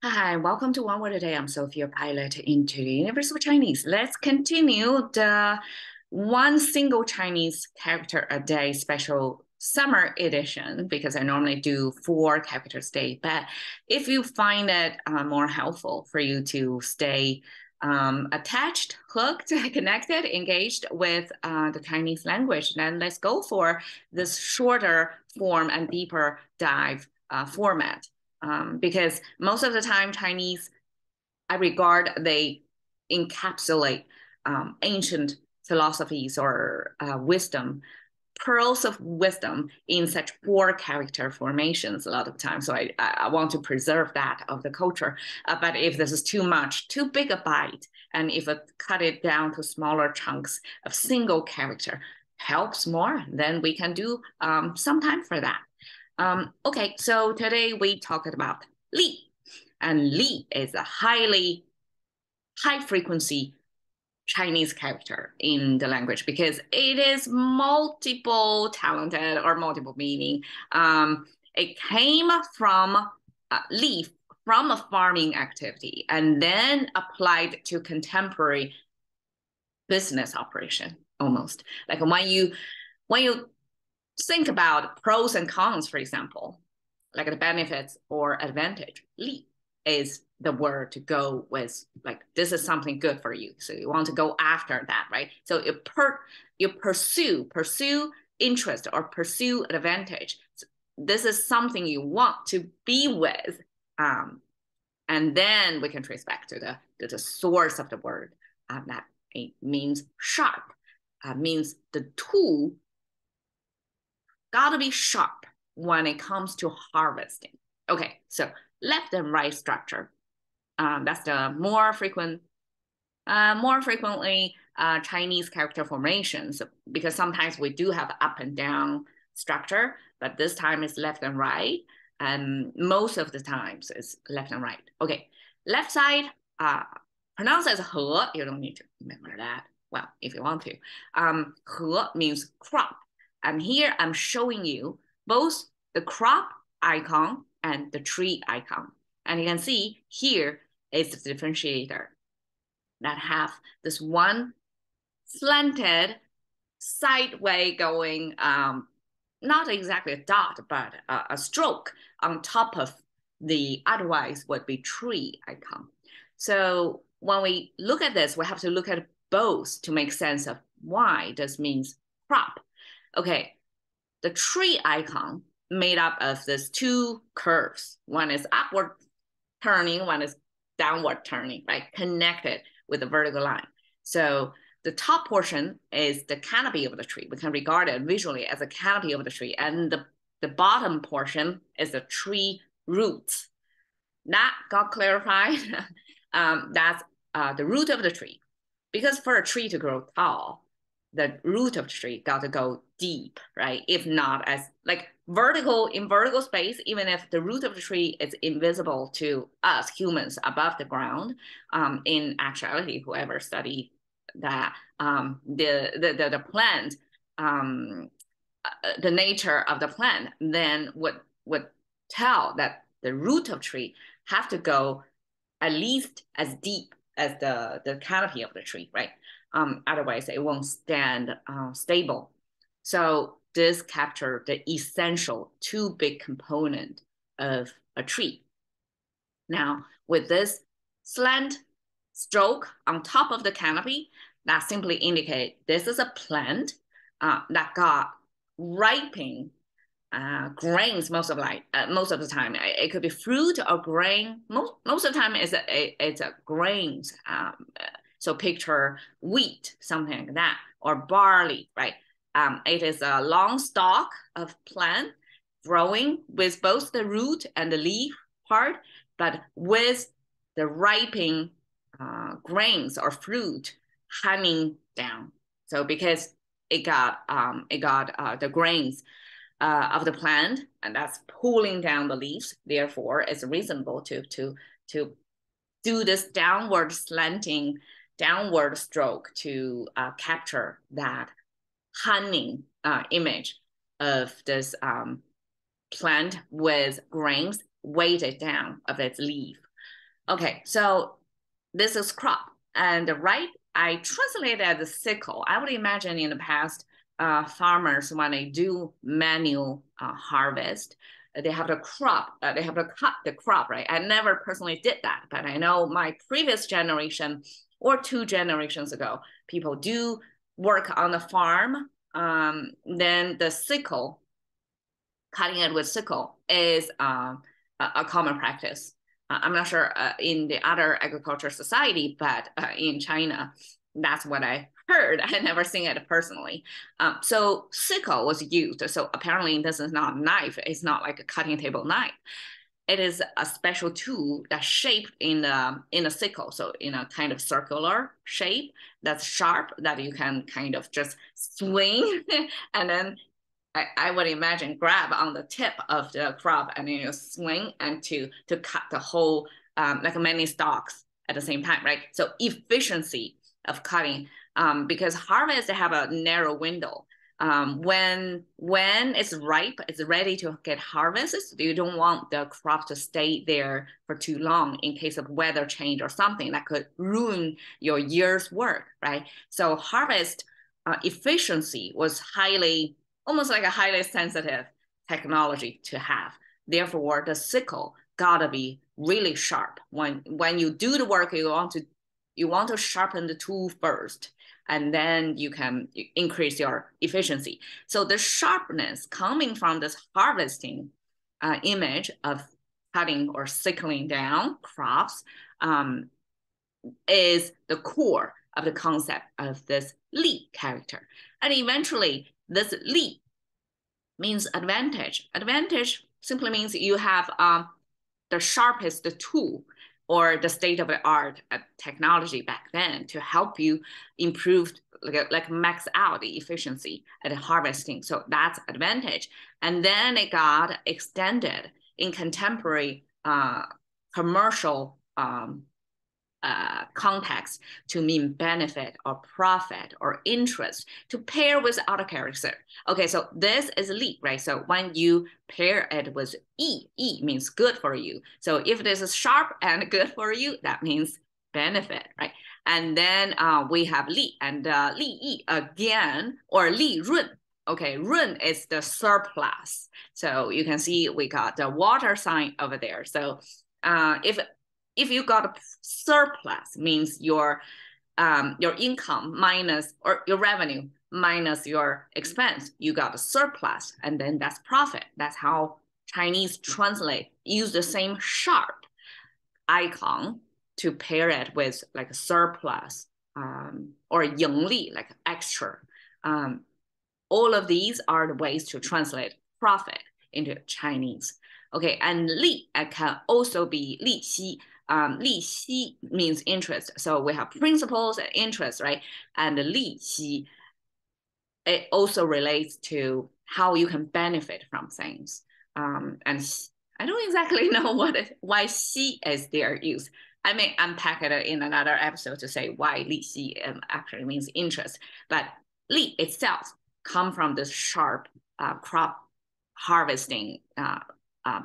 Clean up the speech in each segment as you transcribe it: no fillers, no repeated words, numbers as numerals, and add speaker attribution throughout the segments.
Speaker 1: Hi, welcome to One Word a Day. I'm Sophia, pilot into the University of Chinese. Let's continue the one single Chinese character a day special summer edition because I normally do 4 characters a day. But if you find it more helpful for you to stay attached, hooked, connected, engaged with the Chinese language, then let's go for this shorter form and deeper dive format. Because most of the time Chinese, I regard they encapsulate ancient philosophies or wisdom, pearls of wisdom in such 4 character formations a lot of times. So I want to preserve that of the culture. But if this is too much, too big a bite, and if I cut it down to smaller chunks of single character helps more, then we can do some time for that. Okay, so today we talked about Li, and Li is a high frequency Chinese character in the language because it is multiple talented or multiple meaning. It came from Li, from a farming activity, and then applied to contemporary business operation almost. Like when you think about pros and cons, for example, like the benefits or advantage, Li is the word to go with, like, this is something good for you. So you want to go after that, right? So you pursue interest or pursue advantage. So this is something you want to be with. And then we can trace back to the source of the word that it means sharp, means the tool gotta be sharp when it comes to harvesting. Okay, so left and right structure. That's the more frequently Chinese character formations because sometimes we do have up and down structure, but this time it's left and right, and most of the times it's left and right. Okay, left side pronounced as he. You don't need to remember that. Well, if you want to, he means crop. And here I'm showing you both the crop icon and the tree icon. And you can see here is the differentiator that have this one slanted sideway going, not exactly a dot, but a stroke on top of the otherwise would be tree icon. So when we look at this, we have to look at both to make sense of why this means crop. Okay, the tree icon made up of these 2 curves. One is upward turning, one is downward turning, right? Connected with a vertical line. So the top portion is the canopy of the tree. We can regard it visually as a canopy of the tree. And the bottom portion is the tree roots. That got clarified. That's the root of the tree. Because for a tree to grow tall, the root of the tree got to go deep, right? If not as like in vertical space, even if the root of the tree is invisible to us humans above the ground, in actuality, whoever studied that, the plant, the nature of the plant, then would tell that the root of tree have to go at least as deep as the canopy of the tree, right? Otherwise, it won't stand stable. So this captures the essential 2 big component of a tree. Now, with this slant stroke on top of the canopy, that simply indicates this is a plant that got ripening grains most of the time. It could be fruit or grain. Most of the time, it's a grains. So picture wheat, something like that, or barley, right? It is a long stalk of plant growing with both the root and the leaf part, but with the ripening grains or fruit hanging down. So because it got the grains of the plant, and that's pulling down the leaves. Therefore, it's reasonable to do this downward stroke to capture that hanging image of this plant with grains weighted down of its leaf. Okay, so this is crop, and right, I translate it as sickle. I would imagine in the past, farmers when they do manual harvest, they have to crop, they have to cut the crop, right? I never personally did that, but I know my previous generation or two generations ago, people do work on the farm. Then the sickle, cutting it with sickle, is a common practice. I'm not sure in the other agriculture society, but in China, that's what I heard. I never seen it personally. So sickle was used. So apparently this is not a knife. It's not like a cutting table knife. It is a special tool that's shaped in a sickle, so in a kind of circular shape that's sharp that you can kind of just swing and then I would imagine grab on the tip of the crop and then you swing and to cut the whole like many stalks at the same time, right? So efficiency of cutting, because harvest have a narrow window. When it's ripe, it's ready to get harvested. You don't want the crop to stay there for too long in case of weather change or something that could ruin your year's work, right? So harvest efficiency was highly almost like a highly sensitive technology to have. Therefore, the sickle gotta be really sharp. When you do the work, you want to sharpen the tool first, and then you can increase your efficiency. So the sharpness coming from this harvesting image of cutting or sickling down crops is the core of the concept of this li character. And eventually, this li means advantage. Advantage simply means you have the sharpest tool or the state of the art technology back then to help you improve, like max out the efficiency at harvesting. So that's advantage. And then it got extended in contemporary commercial context to mean benefit or profit or interest to pair with other character. Okay, so this is li, right? So when you pair it with e means good for you. So if this is sharp and good for you, that means benefit, right? And then we have li and li yi again, or li run. Okay, run is the surplus. So you can see we got the water sign over there. So if you got a surplus, means your income minus, or your revenue minus your expense, you got a surplus, and then that's profit. That's how Chinese translate, use the same sharp icon to pair it with like a surplus or 盈利, like extra. All of these are the ways to translate profit into Chinese. Okay, and li can also be 利息. 利息 means interest. So we have principles and interest, right? And 利息, it also relates to how you can benefit from things. And I don't exactly know why xi is their use. I may unpack it in another episode to say why 利息 actually means interest. But li itself come from this sharp crop harvesting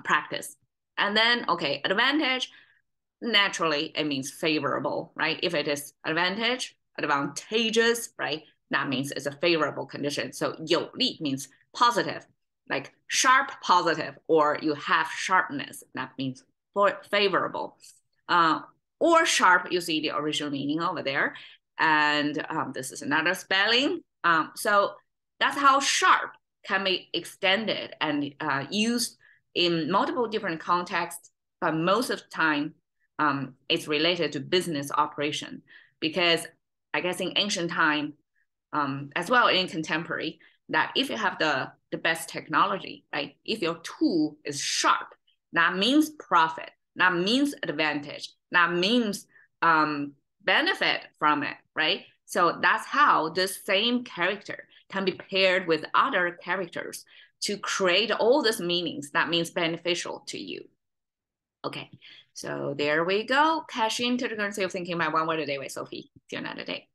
Speaker 1: practice. And then, okay, advantage, naturally it means favorable, right? If it is advantageous, right? That means it's a favorable condition. So 有利 means positive, like sharp positive, or you have sharpness. That means favorable. Or sharp, you see the original meaning over there. And this is another spelling. So that's how sharp can be extended and used in multiple different contexts, but most of the time, it's related to business operation, because I guess in ancient time, as well in contemporary, that if you have the best technology, right? If your tool is sharp, that means profit, that means advantage, that means benefit from it, right? So that's how this same character can be paired with other characters to create all these meanings that means beneficial to you. Okay, so there we go. Cash in to the currency of thinking by one word a day with Sophie. See you another day.